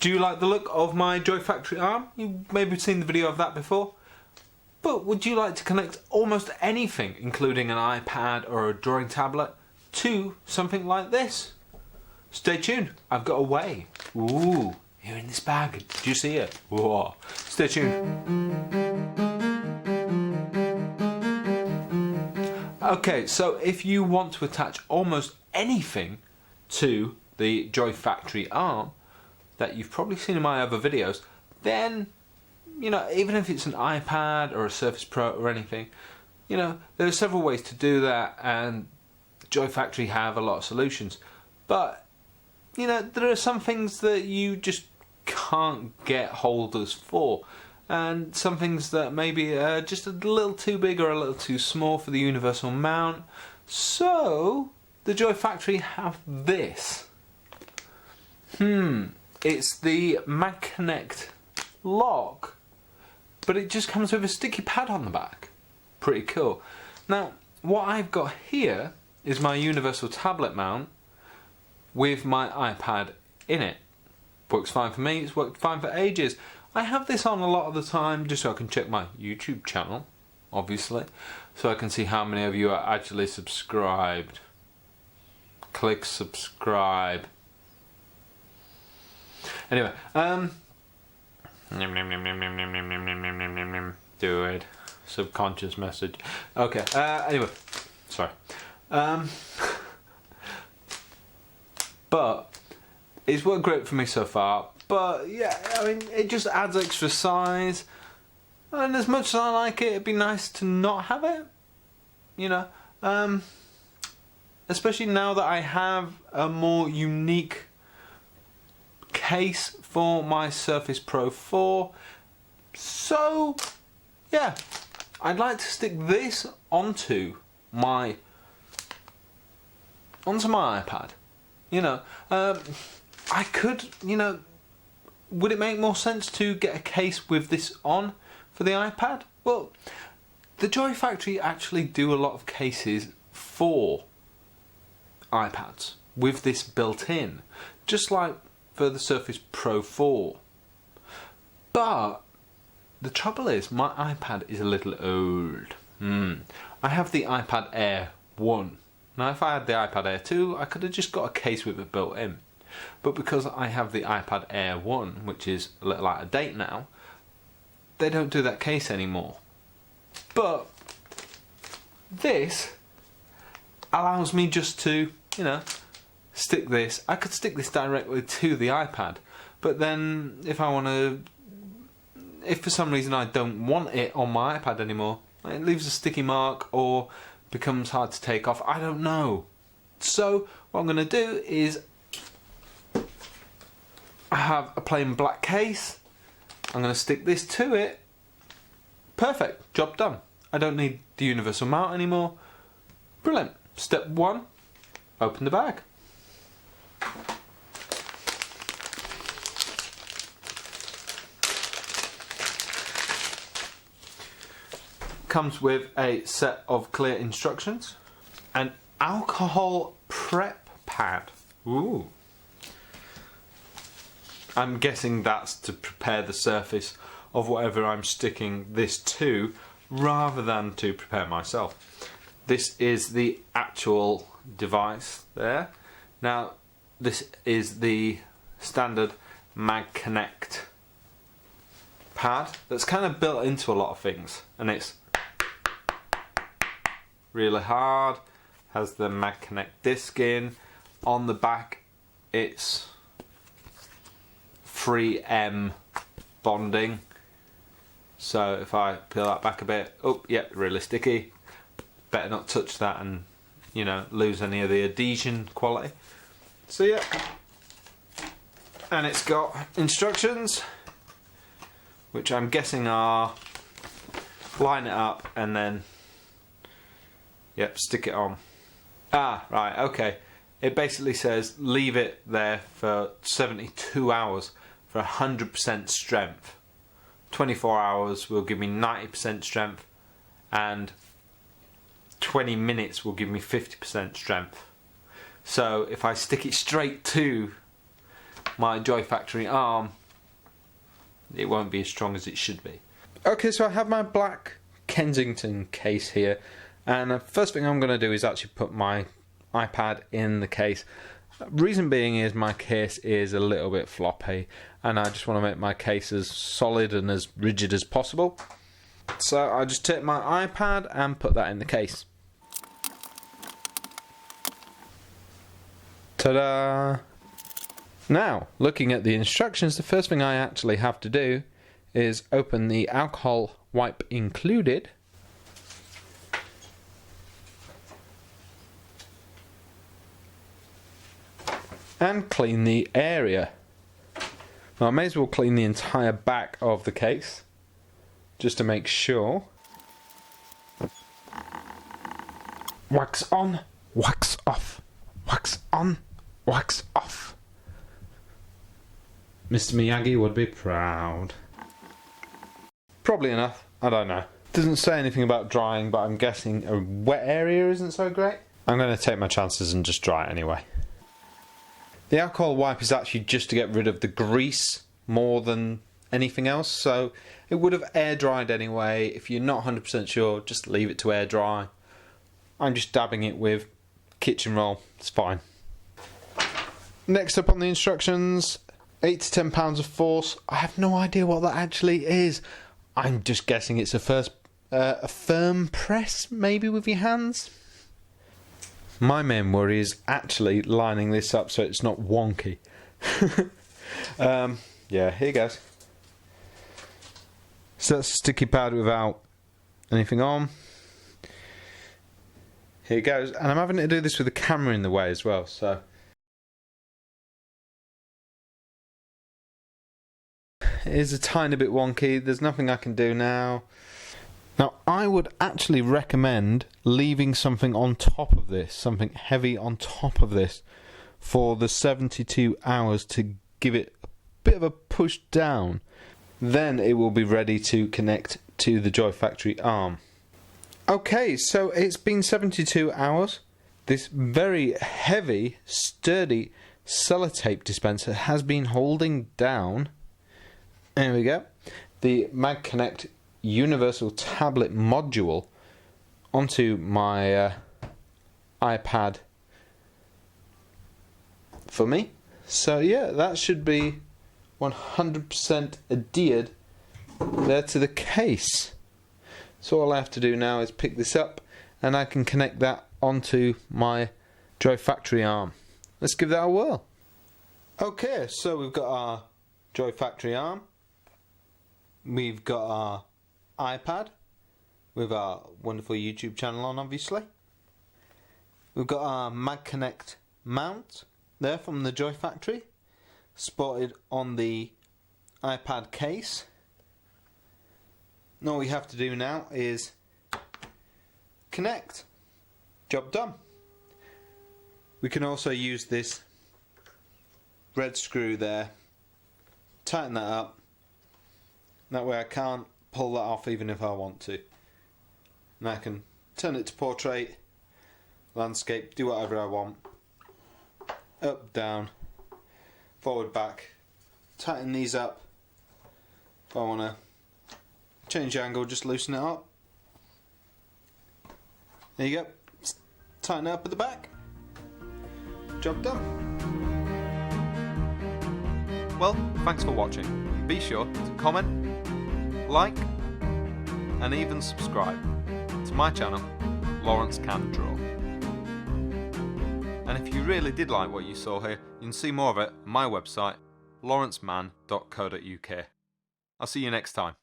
Do you like the look of my Joy Factory arm? You maybe have seen the video of that before. But would you like to connect almost anything, including an iPad or a drawing tablet, to something like this? Stay tuned, I've got a way. Ooh, here in this bag. Do you see it? Whoa. Stay tuned. Okay, so if you want to attach almost anything to the Joy Factory arm that you've probably seen in my other videos, then, you know, even if it's an iPad or a Surface Pro or anything, you know, there are several ways to do that, and Joy Factory have a lot of solutions. But, you know, there are some things that you just can't get holders for, and some things that maybe are just a little too big or a little too small for the universal mount. So the Joy Factory have this. It's the MagConnect lock, but it just comes with a sticky pad on the back. Pretty cool. Now, what I've got here is my universal tablet mount with my iPad in it. Works fine for me, it's worked fine for ages. I have this on a lot of the time just so I can check my YouTube channel, obviously, so I can see how many of you are actually subscribed. Click subscribe. Anyway, do it. Subconscious message. Okay, anyway, sorry. But it's worked great for me so far. But yeah, I mean, it just adds extra size, and as much as I like it, it'd be nice to not have it, you know. Especially now that I have a more unique case for my Surface Pro 4. So yeah, I'd like to stick this onto my iPad. You know, I could, you know. Would it make more sense to get a case with this on for the iPad? Well, the Joy Factory actually do a lot of cases for iPads with this built in, just like for the Surface Pro 4. But the trouble is, my iPad is a little old. I have the iPad Air 1. Now, if I had the iPad Air 2, I could have just got a case with it built in. But because I have the iPad Air 1, which is a little out of date now, they don't do that case anymore. But this allows me just to, you know, stick this. I could stick this directly to the iPad, but then if for some reason I don't want it on my iPad anymore, it leaves a sticky mark or becomes hard to take off. I don't know. So what I'm going to do is I have a plain black case. I'm going to stick this to it. Perfect. Job done. I don't need the universal mount anymore. Brilliant. Step 1. Open the bag. Comes with a set of clear instructions. An alcohol prep pad. Ooh. I'm guessing that's to prepare the surface of whatever I'm sticking this to, rather than to prepare myself. This is the actual device there. Now, this is the standard MagConnect pad that's kind of built into a lot of things, and it's really hard. Has the MagConnect disc in. On the back, it's 3M bonding. So if I peel that back a bit, oh yeah, really sticky. Better not touch that and, you know, lose any of the adhesion quality. So yeah, and it's got instructions, which I'm guessing are line it up and then, yep, stick it on. Ah, right, okay. It basically says leave it there for 72 hours for 100% strength. 24 hours will give me 90% strength, and 20 minutes will give me 50% strength. So if I stick it straight to my Joy Factory arm, it won't be as strong as it should be. Okay, so I have my black Kensington case here, and the first thing I'm going to do is actually put my iPad in the case. Reason being is my case is a little bit floppy, and I just want to make my case as solid and as rigid as possible. So I just take my iPad and put that in the case. Ta-da! Now, looking at the instructions, the first thing I actually have to do is open the alcohol wipe included. And clean the area. Well, I may as well clean the entire back of the case, just to make sure. Wax on, wax off, wax on, wax off. Mr. Miyagi would be proud. Probably enough, I don't know. Doesn't say anything about drying, but I'm guessing a wet area isn't so great. I'm going to take my chances and just dry it anyway. The alcohol wipe is actually just to get rid of the grease more than anything else, so it would have air dried anyway. If you're not 100% sure, just leave it to air dry. I'm just dabbing it with kitchen roll, it's fine. Next up on the instructions, 8 to 10 pounds of force. I have no idea what that actually is. I'm just guessing it's a firm press, maybe with your hands. My main worry is actually lining this up so it's not wonky. Yeah, here goes. So that's sticky pad without anything on. Here goes, and I'm having to do this with the camera in the way as well, so. It is a tiny bit wonky, there's nothing I can do now. Now, I would actually recommend leaving something on top of this, something heavy on top of this, for the 72 hours to give it a bit of a push down. Then it will be ready to connect to the Joy Factory arm. Okay, so it's been 72 hours. This very heavy, sturdy sellotape dispenser has been holding down. There we go. The MagConnect universal tablet module onto my iPad for me. So yeah, that should be 100% adhered there to the case. So all I have to do now is pick this up and I can connect that onto my Joy Factory arm. Let's give that a whirl. Okay, so we've got our Joy Factory arm. We've got our iPad with our wonderful YouTube channel on, obviously. We've got our MagConnect mount there from the Joy Factory, spotted on the iPad case. And all we have to do now is connect. Job done. We can also use this red screw there, tighten that up. That way I can't pull that off even if I want to. And I can turn it to portrait, landscape, do whatever I want. Up, down, forward, back. Tighten these up. If I want to change the angle, just loosen it up. There you go. Tighten it up at the back. Job done. Well, thanks for watching. Be sure to comment, like, and even subscribe to my channel, Lawrence Can Draw. And if you really did like what you saw here, you can see more of it on my website, lawrenceman.co.uk. I'll see you next time.